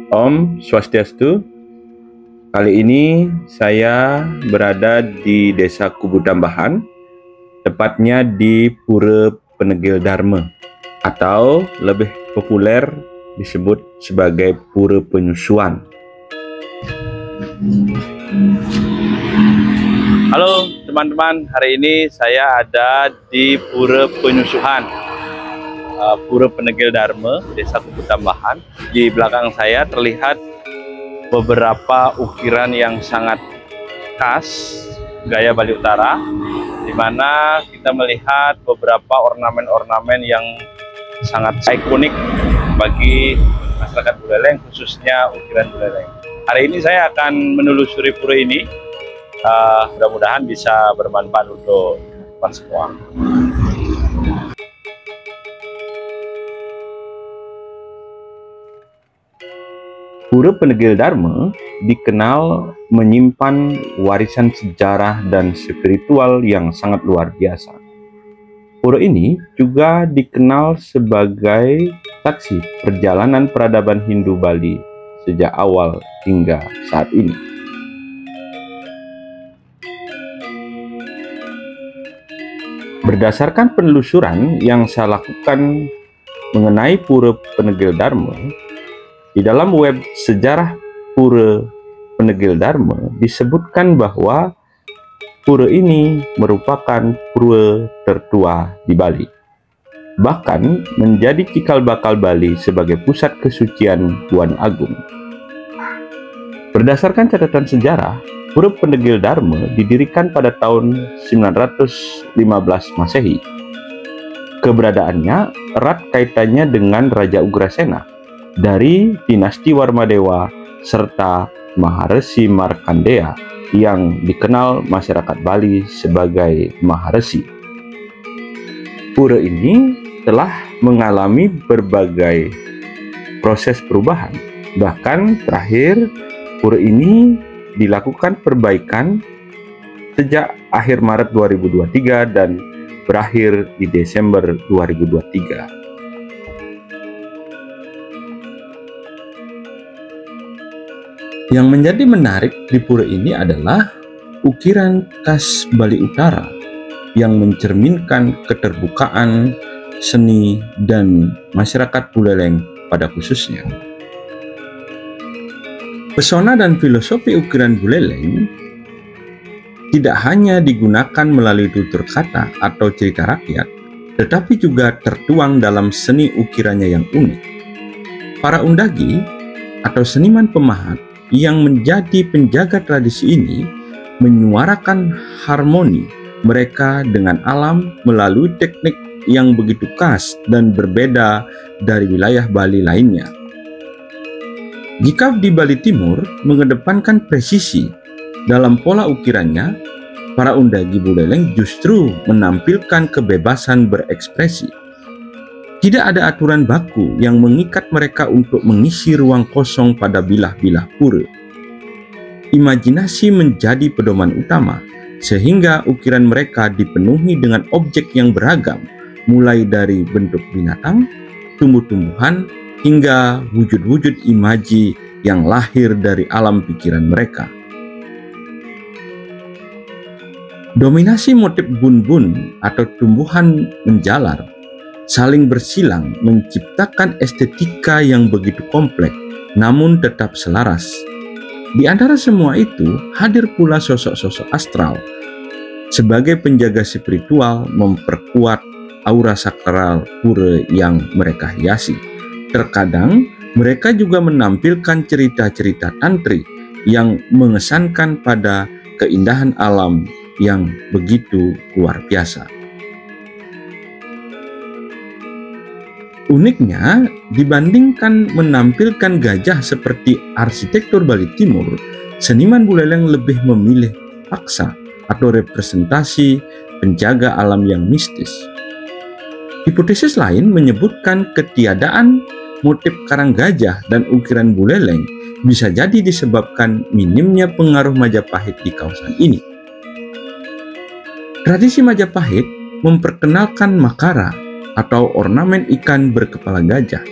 Om Swastiastu. Kali ini saya berada di Desa Kubu Tambahan, tepatnya di Pura Penegil Dharma, atau lebih populer disebut sebagai Pura Penyusuan. Halo teman-teman, hari ini saya ada di Pura Penyusuhan, Pura Penegil Dharma, Desa Kubu Tambahan. Di belakang saya terlihat beberapa ukiran yang sangat khas gaya Bali Utara, di mana kita melihat beberapa ornamen-ornamen yang sangat ikonik bagi masyarakat Buleleng, khususnya ukiran Buleleng. Hari ini saya akan menelusuri pura ini, mudah-mudahan bisa bermanfaat untuk teman semua. Pura Penegil Dharma dikenal menyimpan warisan sejarah dan spiritual yang sangat luar biasa. Pura ini juga dikenal sebagai saksi perjalanan peradaban Hindu Bali sejak awal hingga saat ini. Berdasarkan penelusuran yang saya lakukan mengenai Pura Penegil Dharma, di dalam web sejarah Pura Penegil Dharma disebutkan bahwa pura ini merupakan pura tertua di Bali, bahkan menjadi cikal bakal Bali sebagai pusat kesucian Tuan Agung. Berdasarkan catatan sejarah, Pura Penegil Dharma didirikan pada tahun 915 Masehi. Keberadaannya erat kaitannya dengan Raja Ugrasena dari dinasti Warmadewa serta Maharesi Markandeya yang dikenal masyarakat Bali sebagai Maharesi. Pura ini telah mengalami berbagai proses perubahan. Bahkan terakhir pura ini dilakukan perbaikan sejak akhir Maret 2023 dan berakhir di Desember 2023. Yang menjadi menarik di pura ini adalah ukiran khas Bali Utara yang mencerminkan keterbukaan seni dan masyarakat Buleleng pada khususnya. Pesona dan filosofi ukiran Buleleng tidak hanya digunakan melalui tutur kata atau cerita rakyat, tetapi juga tertuang dalam seni ukirannya yang unik. Para undagi atau seniman pemahat yang menjadi penjaga tradisi ini menyuarakan harmoni mereka dengan alam melalui teknik yang begitu khas dan berbeda dari wilayah Bali lainnya. Jika di Bali Timur mengedepankan presisi dalam pola ukirannya, para undagi Buleleng justru menampilkan kebebasan berekspresi. Tidak ada aturan baku yang mengikat mereka untuk mengisi ruang kosong pada bilah-bilah pura. Imajinasi menjadi pedoman utama, sehingga ukiran mereka dipenuhi dengan objek yang beragam, mulai dari bentuk binatang, tumbuh-tumbuhan, hingga wujud-wujud imaji yang lahir dari alam pikiran mereka. Dominasi motif bun-bun atau tumbuhan menjalar saling bersilang menciptakan estetika yang begitu kompleks namun tetap selaras. Di antara semua itu hadir pula sosok-sosok astral sebagai penjaga spiritual, memperkuat aura sakral pura yang mereka hiasi. Terkadang mereka juga menampilkan cerita-cerita tantri yang mengesankan pada keindahan alam yang begitu luar biasa. Uniknya, dibandingkan menampilkan gajah seperti arsitektur Bali Timur, seniman Buleleng lebih memilih paksa atau representasi penjaga alam yang mistis. Hipotesis lain menyebutkan ketiadaan motif karang gajah dan ukiran Buleleng bisa jadi disebabkan minimnya pengaruh Majapahit di kawasan ini. Tradisi Majapahit memperkenalkan makara atau ornamen ikan berkepala gajah.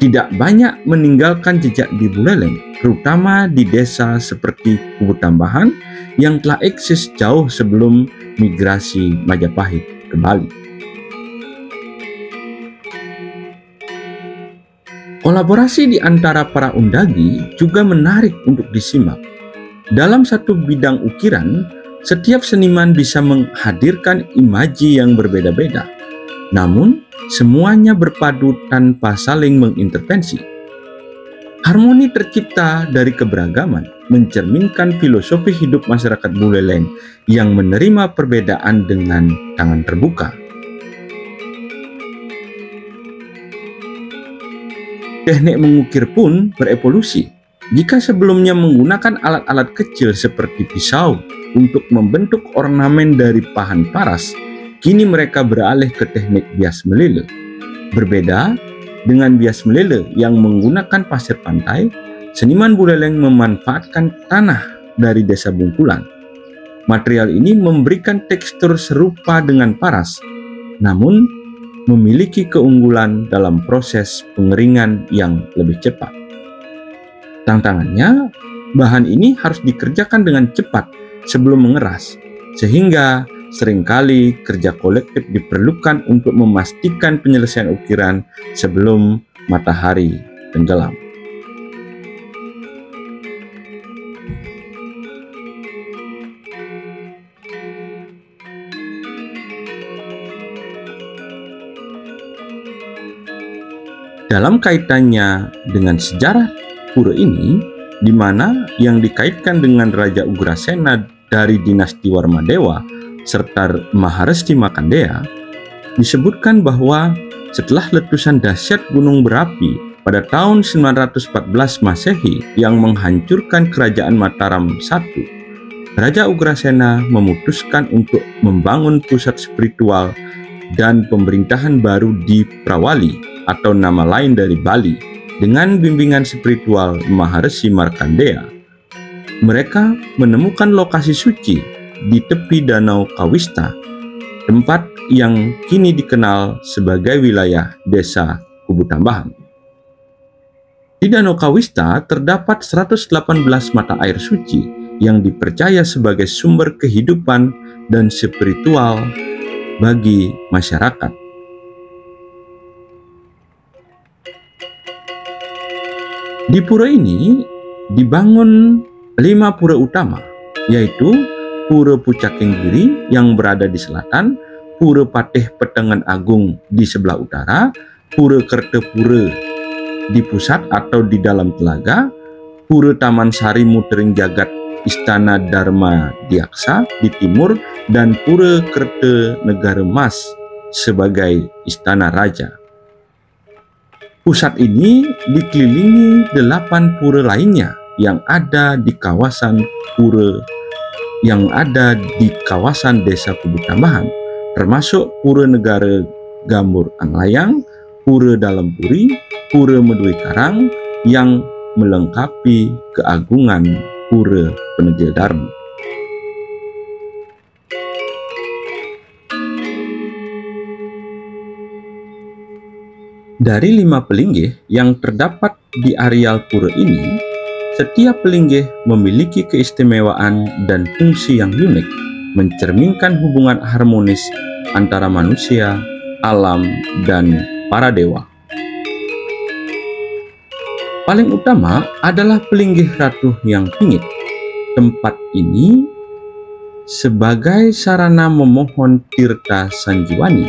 tidak banyak meninggalkan jejak di Buleleng, terutama di desa seperti Kubu Tambahan yang telah eksis jauh sebelum migrasi Majapahit ke Bali. Kolaborasi di antara para undagi juga menarik untuk disimak. Dalam satu bidang ukiran, setiap seniman bisa menghadirkan imaji yang berbeda-beda, namun semuanya berpadu tanpa saling mengintervensi. Harmoni tercipta dari keberagaman, mencerminkan filosofi hidup masyarakat Buleleng yang menerima perbedaan dengan tangan terbuka. Teknik mengukir pun berevolusi. Jika sebelumnya menggunakan alat-alat kecil seperti pisau untuk membentuk ornamen dari pahan paras, kini mereka beralih ke teknik bias meleleh. Berbeda dengan bias meleleh yang menggunakan pasir pantai, seniman Buleleng memanfaatkan tanah dari desa Bungkulan. Material ini memberikan tekstur serupa dengan paras, namun memiliki keunggulan dalam proses pengeringan yang lebih cepat. Tantangannya, bahan ini harus dikerjakan dengan cepat sebelum mengeras, sehingga seringkali kerja kolektif diperlukan untuk memastikan penyelesaian ukiran sebelum matahari tenggelam. Dalam kaitannya dengan sejarah pura ini, di mana yang dikaitkan dengan Raja Ugrasena dari dinasti Warmadewa serta Maharesti Markandeya, disebutkan bahwa setelah letusan dahsyat gunung berapi pada tahun 914 Masehi yang menghancurkan kerajaan Mataram I, Raja Ugrasena memutuskan untuk membangun pusat spiritual dan pemerintahan baru di Prawali atau nama lain dari Bali dengan bimbingan spiritual Maharesi Markandeya. Mereka menemukan lokasi suci di tepi Danau Kawista, tempat yang kini dikenal sebagai wilayah desa Kubu Tambahan. Di Danau Kawista terdapat 118 mata air suci yang dipercaya sebagai sumber kehidupan dan spiritual bagi masyarakat. Di pura ini dibangun 5 pura utama, yaitu Pura Pucakenggiri yang berada di selatan, Pura Patih Petengan Agung di sebelah utara, Pura Kertepura di pusat atau di dalam telaga, Pura Taman Sari Mutering Jagat Istana Dharma Diaksa di timur, dan Pura Kerte Negara Mas sebagai istana raja. Pusat ini dikelilingi 8 pura lainnya yang ada di kawasan desa Kubu Tambahan, termasuk Pura Negara Gambur Anglayang, Pura Dalam Puri, Pura Medui Karang yang melengkapi keagungan Pura Penegel Darbu. Dari 5 pelinggih yang terdapat di areal pura ini, setiap pelinggih memiliki keistimewaan dan fungsi yang unik, mencerminkan hubungan harmonis antara manusia, alam, dan para dewa. Paling utama adalah pelinggih Ratu Hyang Pingit. Tempat ini sebagai sarana memohon tirta sanjiwani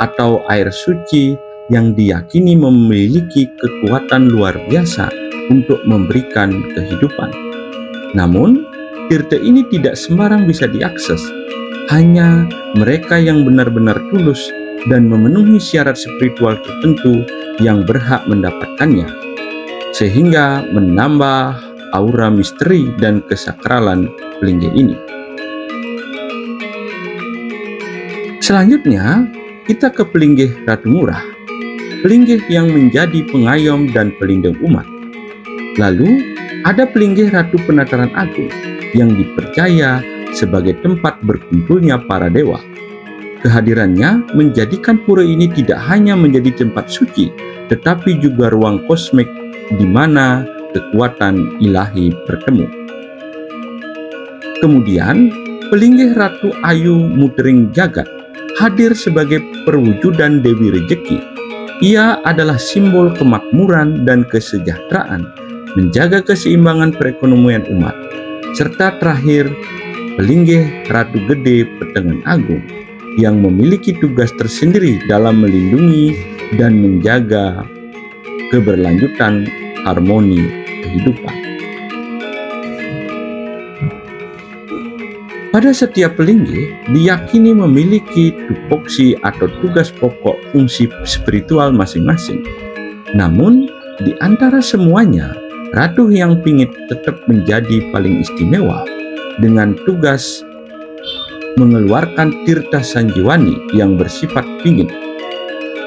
atau air suci yang diyakini memiliki kekuatan luar biasa untuk memberikan kehidupan. Namun, tirta ini tidak sembarang bisa diakses. Hanya mereka yang benar-benar tulus dan memenuhi syarat spiritual tertentu yang berhak mendapatkannya, sehingga menambah aura misteri dan kesakralan pelinggih ini. Selanjutnya, kita ke pelinggih Ratu Murah, pelinggih yang menjadi pengayom dan pelindung umat. Lalu, ada pelinggih Ratu Penataran Agung yang dipercaya sebagai tempat berkumpulnya para dewa. Kehadirannya menjadikan pura ini tidak hanya menjadi tempat suci, tetapi juga ruang kosmik di mana kekuatan ilahi bertemu. Kemudian, Pelinggih Ratu Ayu Mutering Jagat hadir sebagai perwujudan Dewi Rejeki. Ia adalah simbol kemakmuran dan kesejahteraan, menjaga keseimbangan perekonomian umat. Serta terakhir, Pelinggih Ratu Gede Petengan Agung yang memiliki tugas tersendiri dalam melindungi dan menjaga keberlanjutan harmoni kehidupan. Pada setiap pelinggih diyakini memiliki tupoksi atau tugas pokok fungsi spiritual masing-masing. Namun, di antara semuanya, Ratu Hyang Pingit tetap menjadi paling istimewa dengan tugas mengeluarkan tirta sanjiwani yang bersifat pingit.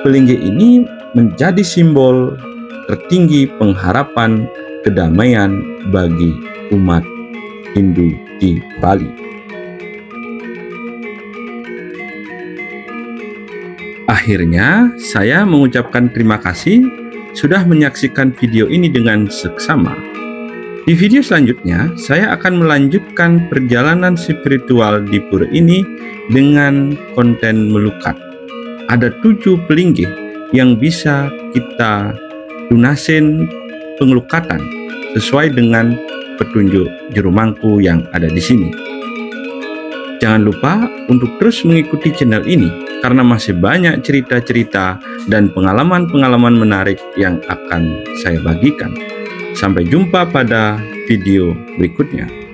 Pelinggih ini menjadi simbol tertinggi pengharapan kedamaian bagi umat Hindu di Bali. Akhirnya, saya mengucapkan terima kasih sudah menyaksikan video ini dengan seksama. Di video selanjutnya, saya akan melanjutkan perjalanan spiritual di pura ini dengan konten melukat. Ada 7 pelinggih yang bisa kita lunasin pengelukatan sesuai dengan petunjuk juru mangku yang ada di sini. Jangan lupa untuk terus mengikuti channel ini karena masih banyak cerita-cerita dan pengalaman-pengalaman menarik yang akan saya bagikan. Sampai jumpa pada video berikutnya.